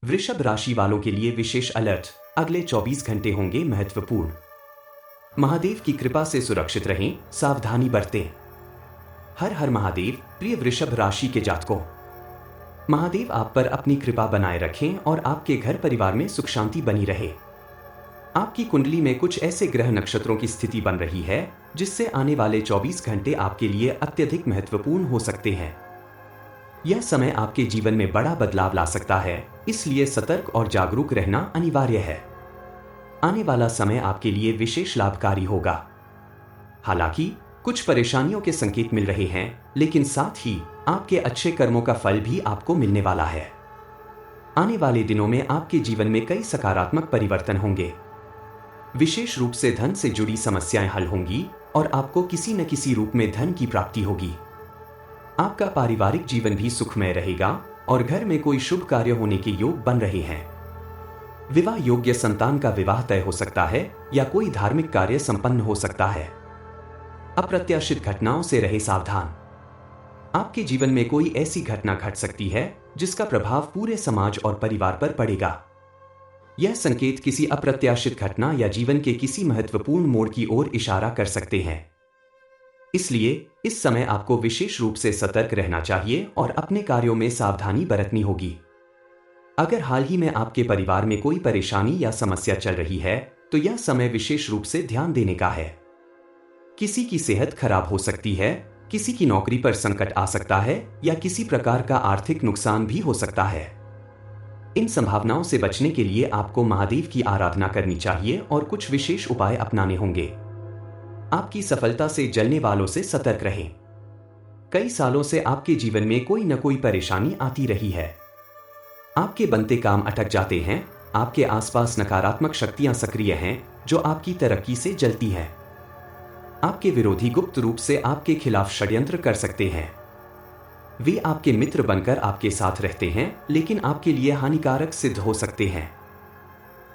वृषभ राशि वालों के लिए विशेष अलर्ट। अगले 24 घंटे होंगे महत्वपूर्ण। महादेव की कृपा से सुरक्षित रहें, सावधानी बरतें। हर हर महादेव। प्रिय वृषभ राशि के जातकों, महादेव आप पर अपनी कृपा बनाए रखें और आपके घर परिवार में सुख शांति बनी रहे। आपकी कुंडली में कुछ ऐसे ग्रह नक्षत्रों की स्थिति बन रही है जिससे आने वाले 24 घंटे आपके लिए अत्यधिक महत्वपूर्ण हो सकते हैं। यह समय आपके जीवन में बड़ा बदलाव ला सकता है, इसलिए सतर्क और जागरूक रहना अनिवार्य है। आने वाला समय आपके लिए विशेष लाभकारी होगा। हालांकि कुछ परेशानियों के संकेत मिल रहे हैं, लेकिन साथ ही आपके अच्छे कर्मों का फल भी आपको मिलने वाला है। आने वाले दिनों में आपके जीवन में कई सकारात्मक परिवर्तन होंगे। विशेष रूप से धन से जुड़ी समस्याएं हल होंगी और आपको किसी न किसी रूप में धन की प्राप्ति होगी। आपका पारिवारिक जीवन भी सुखमय रहेगा और घर में कोई शुभ कार्य होने के योग बन रहे हैं। विवाह योग्य संतान का विवाह तय हो सकता है या कोई धार्मिक कार्य संपन्न हो सकता है। अप्रत्याशित घटनाओं से रहे सावधान। आपके जीवन में कोई ऐसी घटना घट सकती है जिसका प्रभाव पूरे समाज और परिवार पर पड़ेगा। यह संकेत किसी अप्रत्याशित घटना या जीवन के किसी महत्वपूर्ण मोड़ की ओर इशारा कर सकते हैं। इसलिए इस समय आपको विशेष रूप से सतर्क रहना चाहिए और अपने कार्यों में सावधानी बरतनी होगी। अगर हाल ही में आपके परिवार में कोई परेशानी या समस्या चल रही है, तो यह समय विशेष रूप से ध्यान देने का है। किसी की सेहत खराब हो सकती है, किसी की नौकरी पर संकट आ सकता है या किसी प्रकार का आर्थिक नुकसान भी हो सकता है। इन संभावनाओं से बचने के लिए आपको महादेव की आराधना करनी चाहिए और कुछ विशेष उपाय अपनाने होंगे। आपकी सफलता से जलने वालों से सतर्क रहें। कई सालों से आपके जीवन में कोई न कोई परेशानी आती रही है। आपके बनते काम अटक जाते हैं। आपके आसपास नकारात्मक शक्तियां सक्रिय हैं जो आपकी तरक्की से जलती हैं। आपके विरोधी गुप्त रूप से आपके खिलाफ षड्यंत्र कर सकते हैं। वे आपके मित्र बनकर आपके साथ रहते हैं, लेकिन आपके लिए हानिकारक सिद्ध हो सकते हैं।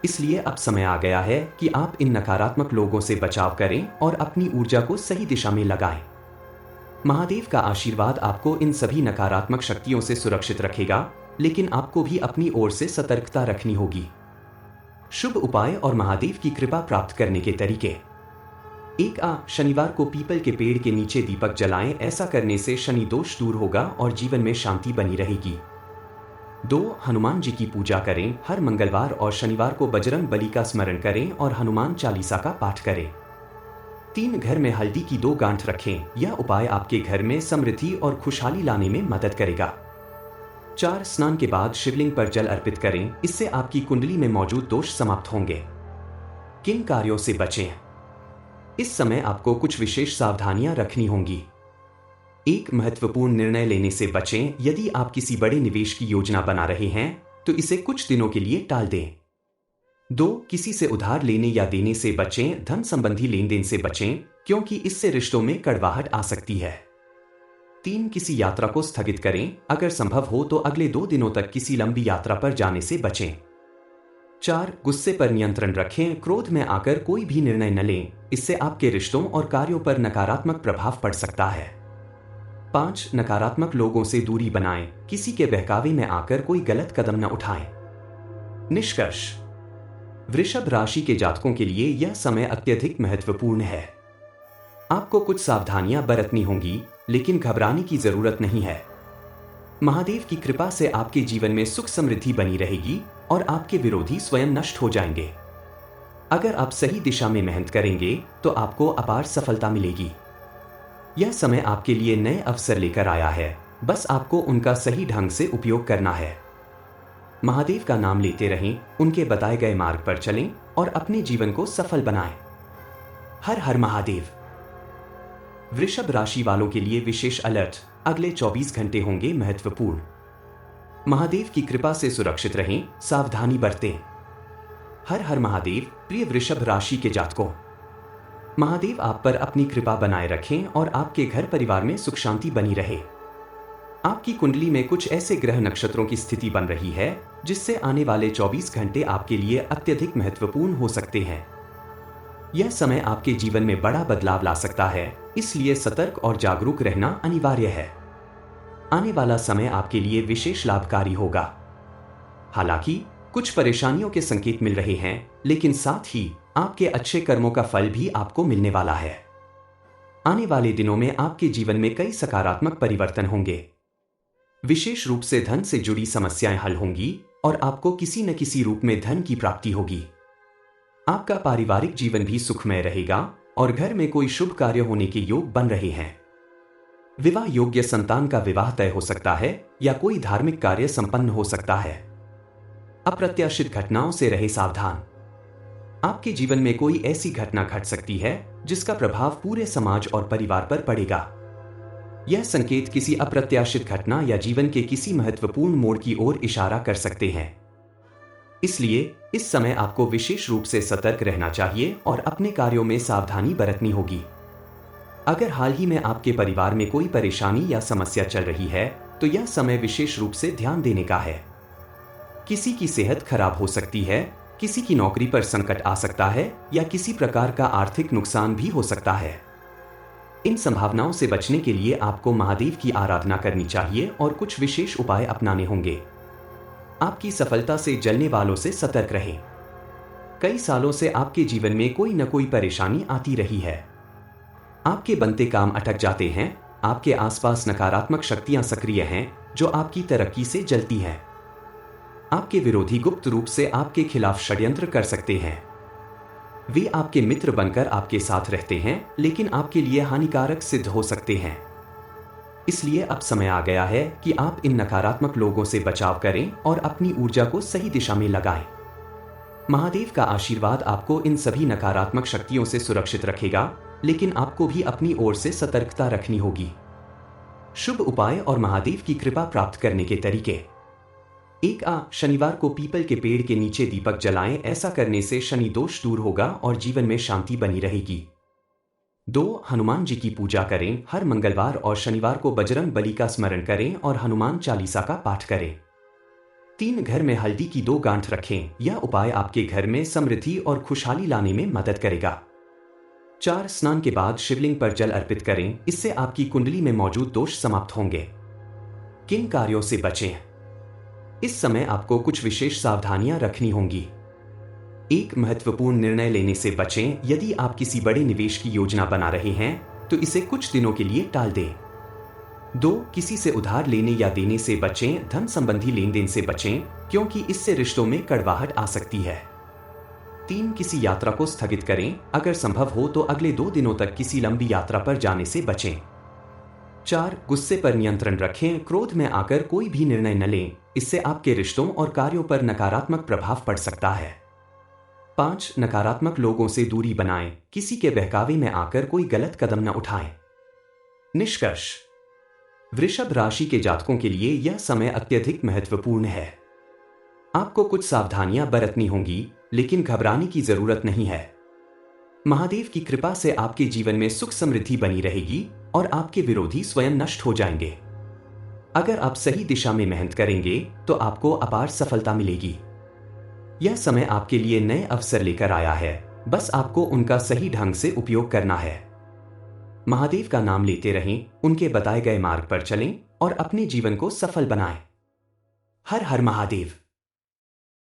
इसलिए अब समय आ गया है कि आप इन नकारात्मक लोगों से बचाव करें और अपनी ऊर्जा को सही दिशा में लगाएं। महादेव का आशीर्वाद आपको इन सभी नकारात्मक शक्तियों से सुरक्षित रखेगा, लेकिन आपको भी अपनी ओर से सतर्कता रखनी होगी। शुभ उपाय और महादेव की कृपा प्राप्त करने के तरीके। शनिवार को पीपल के पेड़ के नीचे दीपक जलाएं। ऐसा करने से शनि दोष दूर होगा और जीवन में शांति बनी रहेगी। 2. हनुमान जी की पूजा करें। हर मंगलवार और शनिवार को बजरंग बली का स्मरण करें और हनुमान चालीसा का पाठ करें। 3. घर में हल्दी की 2 गांठ रखें। यह उपाय आपके घर में समृद्धि और खुशहाली लाने में मदद करेगा। 4. स्नान के बाद शिवलिंग पर जल अर्पित करें। इससे आपकी कुंडली में मौजूद दोष समाप्त होंगे। किन कार्यों से बचें? इस समय आपको कुछ विशेष सावधानियां रखनी होंगी। 1. महत्वपूर्ण निर्णय लेने से बचें। यदि आप किसी बड़े निवेश की योजना बना रहे हैं तो इसे कुछ दिनों के लिए टाल दें। 2. किसी से उधार लेने या देने से बचें। धन संबंधी लेन देन से बचें, क्योंकि इससे रिश्तों में कड़वाहट आ सकती है। 3. किसी यात्रा को स्थगित करें। अगर संभव हो तो अगले 2 दिनों तक किसी लंबी यात्रा पर जाने से बचें। 4. गुस्से पर नियंत्रण रखें। क्रोध में आकर कोई भी निर्णय न लें, इससे आपके रिश्तों और कार्यों पर नकारात्मक प्रभाव पड़ सकता है। 5. नकारात्मक लोगों से दूरी बनाएं। किसी के बहकावे में आकर कोई गलत कदम न उठाएं। निष्कर्ष: वृषभ राशि के जातकों के लिए यह समय अत्यधिक महत्वपूर्ण है। आपको कुछ सावधानियां बरतनी होंगी, लेकिन घबराने की जरूरत नहीं है। महादेव की कृपा से आपके जीवन में सुख समृद्धि बनी रहेगी और आपके विरोधी स्वयं नष्ट हो जाएंगे। अगर आप सही दिशा में मेहनत करेंगे तो आपको अपार सफलता मिलेगी। यह समय आपके लिए नए अवसर लेकर आया है, बस आपको उनका सही ढंग से उपयोग करना है। महादेव का नाम लेते रहें, उनके बताए गए मार्ग पर चलें और अपने जीवन को सफल बनाएं। हर हर महादेव। वृषभ राशि वालों के लिए विशेष अलर्ट। अगले 24 घंटे होंगे महत्वपूर्ण। महादेव की कृपा से सुरक्षित रहें, सावधानी बरतें। हर हर महादेव। प्रिय वृषभ राशि के जातकों, महादेव आप पर अपनी कृपा बनाए रखें और आपके घर परिवार में सुख शांति बनी रहे। आपकी कुंडली में कुछ ऐसे ग्रह नक्षत्रों की स्थिति बन रही है जिससे आने वाले 24 घंटे आपके लिए अत्यधिक महत्वपूर्ण हो सकते हैं। यह समय आपके जीवन में बड़ा बदलाव ला सकता है, इसलिए सतर्क और जागरूक रहना अनिवार्य है। आने वाला समय आपके लिए विशेष लाभकारी होगा। हालांकि कुछ परेशानियों के संकेत मिल रहे हैं, लेकिन साथ ही आपके अच्छे कर्मों का फल भी आपको मिलने वाला है। आने वाले दिनों में आपके जीवन में कई सकारात्मक परिवर्तन होंगे। विशेष रूप से धन से जुड़ी समस्याएं हल होंगी और आपको किसी न किसी रूप में धन की प्राप्ति होगी। आपका पारिवारिक जीवन भी सुखमय रहेगा और घर में कोई शुभ कार्य होने के योग बन रहे हैं। विवाह योग्य संतान का विवाह तय हो सकता है या कोई धार्मिक कार्य संपन्न हो सकता है। अप्रत्याशित घटनाओं से रहे सावधान। आपके जीवन में कोई ऐसी घटना घट सकती है जिसका प्रभाव पूरे समाज और परिवार पर पड़ेगा। यह संकेत किसी अप्रत्याशित घटना या जीवन के किसी महत्वपूर्ण मोड़ की ओर इशारा कर सकते हैं। इसलिए इस समय आपको विशेष रूप से सतर्क रहना चाहिए और अपने कार्यों में सावधानी बरतनी होगी। अगर हाल ही में आपके परिवार में कोई परेशानी या समस्या चल रही है, तो यह समय विशेष रूप से ध्यान देने का है। किसी की सेहत खराब हो सकती है, किसी की नौकरी पर संकट आ सकता है या किसी प्रकार का आर्थिक नुकसान भी हो सकता है। इन संभावनाओं से बचने के लिए आपको महादेव की आराधना करनी चाहिए और कुछ विशेष उपाय अपनाने होंगे। आपकी सफलता से जलने वालों से सतर्क रहें। कई सालों से आपके जीवन में कोई न कोई परेशानी आती रही है। आपके बनते काम अटक जाते हैं। आपके आसपास नकारात्मक शक्तियां सक्रिय हैं जो आपकी तरक्की से जलती हैं। आपके विरोधी गुप्त रूप से आपके खिलाफ षड्यंत्र कर सकते हैं। वे आपके मित्र बनकर आपके साथ रहते हैं, लेकिन आपके लिए हानिकारक सिद्ध हो सकते हैं। इसलिए अब समय आ गया है कि आप इन नकारात्मक लोगों से बचाव करें और अपनी ऊर्जा को सही दिशा में लगाएं। महादेव का आशीर्वाद आपको इन सभी नकारात्मक शक्तियों से सुरक्षित रखेगा, लेकिन आपको भी अपनी ओर से सतर्कता रखनी होगी। शुभ उपाय और महादेव की कृपा प्राप्त करने के तरीके। शनिवार को पीपल के पेड़ के नीचे दीपक जलाएं। ऐसा करने से शनि दोष दूर होगा और जीवन में शांति बनी रहेगी। 2. हनुमान जी की पूजा करें। हर मंगलवार और शनिवार को बजरंग बली का स्मरण करें और हनुमान चालीसा का पाठ करें। 3. घर में हल्दी की 2 गांठ रखें। यह उपाय आपके घर में समृद्धि और खुशहाली लाने में मदद करेगा। 4. स्नान के बाद शिवलिंग पर जल अर्पित करें। इससे आपकी कुंडली में मौजूद दोष समाप्त होंगे। किन कार्यों से बचें? इस समय आपको कुछ विशेष सावधानियां रखनी होंगी। 1. महत्वपूर्ण निर्णय लेने से बचें। यदि आप किसी बड़े निवेश की योजना बना रहे हैं तो इसे कुछ दिनों के लिए टाल दें। 2. किसी से उधार लेने या देने से बचें। धन संबंधी लेन देन से बचें, क्योंकि इससे रिश्तों में कड़वाहट आ सकती है। 3. किसी यात्रा को स्थगित करें। अगर संभव हो तो अगले 2 दिनों तक किसी लंबी यात्रा पर जाने से बचें। 4. गुस्से पर नियंत्रण रखें। क्रोध में आकर कोई भी निर्णय न लें, इससे आपके रिश्तों और कार्यों पर नकारात्मक प्रभाव पड़ सकता है। 5. नकारात्मक लोगों से दूरी बनाएं। किसी के बहकावे में आकर कोई गलत कदम न उठाएं। निष्कर्ष: वृषभ राशि के जातकों के लिए यह समय अत्यधिक महत्वपूर्ण है। आपको कुछ सावधानियां बरतनी होंगी, लेकिन घबराने की जरूरत नहीं है। महादेव की कृपा से आपके जीवन में सुख समृद्धि बनी रहेगी और आपके विरोधी स्वयं नष्ट हो जाएंगे। अगर आप सही दिशा में मेहनत करेंगे तो आपको अपार सफलता मिलेगी। यह समय आपके लिए नए अवसर लेकर आया है, बस आपको उनका सही ढंग से उपयोग करना है। महादेव का नाम लेते रहें, उनके बताए गए मार्ग पर चलें और अपने जीवन को सफल बनाएं। हर हर महादेव।